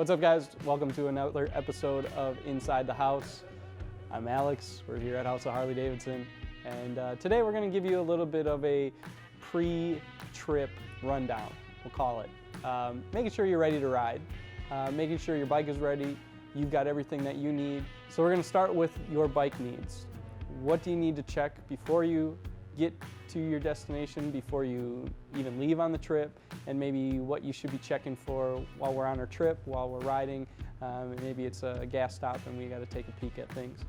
What's up, guys? Welcome to another episode of Inside the House. I'm Alex. We're here at House of Harley-Davidson, and today we're going to give you a little bit of a pre-trip rundown, we'll call it. Making sure you're ready to ride, making sure your bike is ready, you've got everything that you need. So we're going to start with your bike needs. What do you need to check before you get to your destination, before you even leave on the trip, and maybe what you should be checking for while we're on our trip, while we're riding. Maybe it's a gas stop and we got to take a peek at things.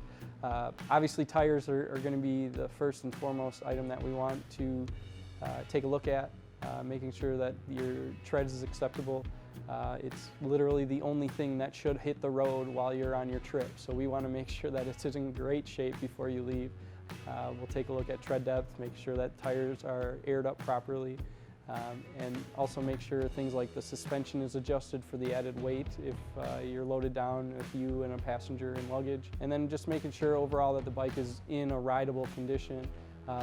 Obviously, tires are going to be the first and foremost item that we want to take a look at, making sure that your tread is acceptable. It's literally the only thing that should hit the road while you're on your trip, so we want to make sure that it's in great shape before you leave. We'll take a look at tread depth, make sure that tires are aired up properly, and also make sure things like the suspension is adjusted for the added weight if you're loaded down with you and a passenger and luggage. And then just making sure overall that the bike is in a rideable condition.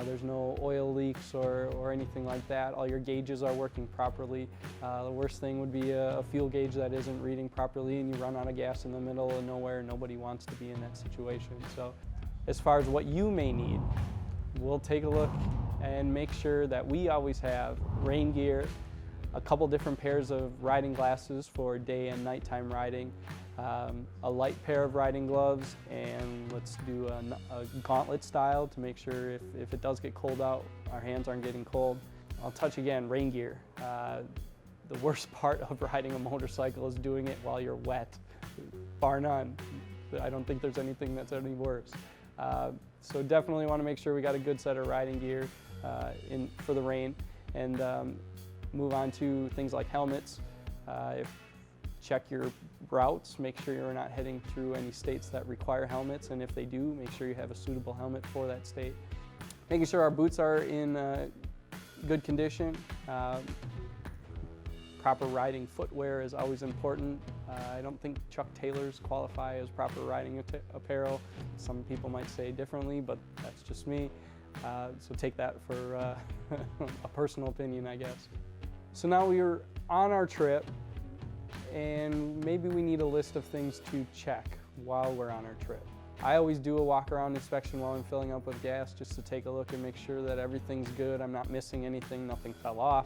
There's no oil leaks or anything like that. All your gauges are working properly. The worst thing would be a fuel gauge that isn't reading properly and you run out of gas in the middle of nowhere. Nobody wants to be in that situation. So as far as what you may need, we'll take a look and make sure that we always have rain gear, a couple different pairs of riding glasses for day and nighttime riding, a light pair of riding gloves, and let's do a gauntlet style to make sure if it does get cold out, our hands aren't getting cold. I'll touch again, rain gear. The worst part of riding a motorcycle is doing it while you're wet, bar none. I don't think there's anything that's any worse. So definitely want to make sure we got a good set of riding gear for the rain, and move on to things like helmets. Check your routes, make sure you're not heading through any states that require helmets, and if they do, make sure you have a suitable helmet for that state. Making sure our boots are in good condition. Proper riding footwear is always important. I don't think Chuck Taylors qualify as proper riding apparel. Some people might say differently, but that's just me. So take that for a personal opinion, I guess. So now we're on our trip, and maybe we need a list of things to check while we're on our trip. I always do a walk-around inspection while I'm filling up with gas, just to take a look and make sure that everything's good, I'm not missing anything, nothing fell off.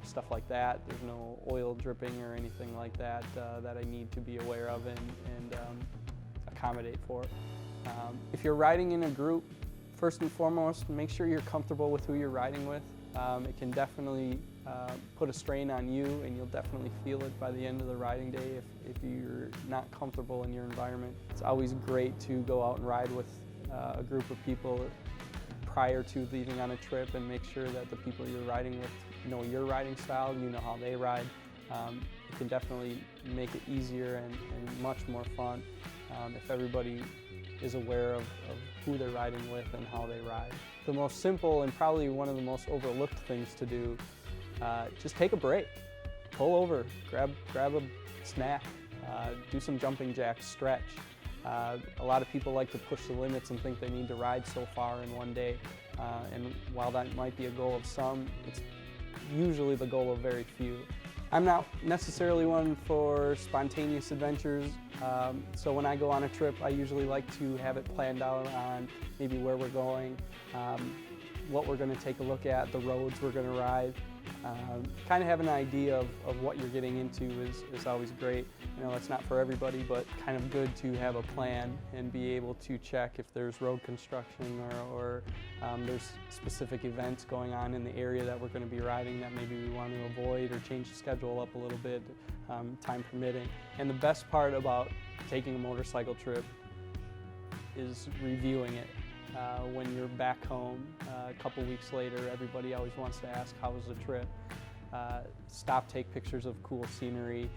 Stuff like that. There's no oil dripping or anything like that that I need to be aware of and accommodate for. If you're riding in a group, first and foremost, make sure you're comfortable with who you're riding with. It can definitely put a strain on you, and you'll definitely feel it by the end of the riding day if you're not comfortable in your environment. It's always great to go out and ride with a group of people prior to leaving on a trip, and make sure that the people you're riding with know your riding style, you know how they ride. It can definitely make it easier and much more fun if everybody is aware of who they're riding with and how they ride. The most simple and probably one of the most overlooked things to do, just take a break. Pull over, grab a snack, do some jumping jacks, stretch. A lot of people like to push the limits and think they need to ride so far in one day. And while that might be a goal of some, it's usually the goal of very few. I'm not necessarily one for spontaneous adventures, so when I go on a trip, I usually like to have it planned out on maybe where we're going, what we're going to take a look at, the roads we're going to ride. Kind of have an idea of what you're getting into is always great. You know, it's not for everybody, but kind of good to have a plan and be able to check if there's road construction or there's specific events going on in the area that we're going to be riding that maybe we want to avoid or change the schedule up a little bit, time permitting. And the best part about taking a motorcycle trip is reviewing it. When you're back home a couple weeks later, everybody always wants to ask, how was the trip? Stop, take pictures of cool scenery,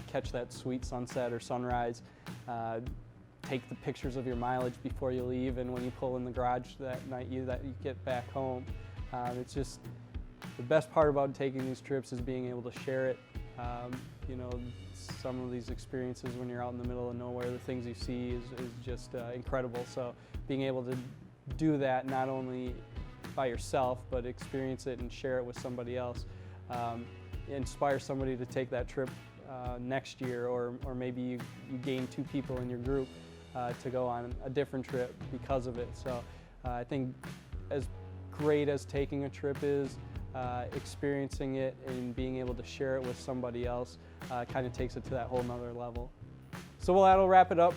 catch that sweet sunset or sunrise, take the pictures of your mileage before you leave, and when you pull in the garage that night you get back home. It's just the best part about taking these trips is being able to share it. Some of these experiences when you're out in the middle of nowhere, the things you see is just incredible. So being able to do that not only by yourself, but experience it and share it with somebody else, inspire somebody to take that trip next year, or maybe you gain 2 people in your group to go on a different trip because of it. So I think as great as taking a trip is, experiencing it and being able to share it with somebody else kind of takes it to that whole nother level. So that'll wrap it up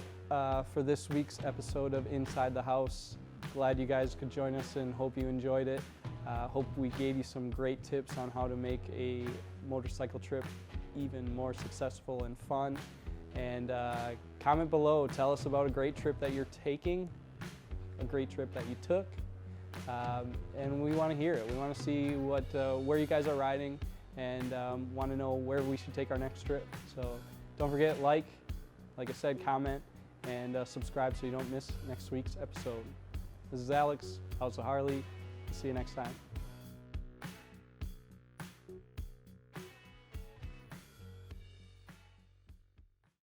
for this week's episode of Inside the House. Glad you guys could join us and hope you enjoyed it. Hope we gave you some great tips on how to make a motorcycle trip even more successful and fun. And comment below, tell us about a great trip that you're taking, a great trip that you took. And we want to hear it. We want to see where you guys are riding, and want to know where we should take our next trip. So don't forget, like I said, comment, and subscribe so you don't miss next week's episode. This is Alex, House of Harley. See you next time.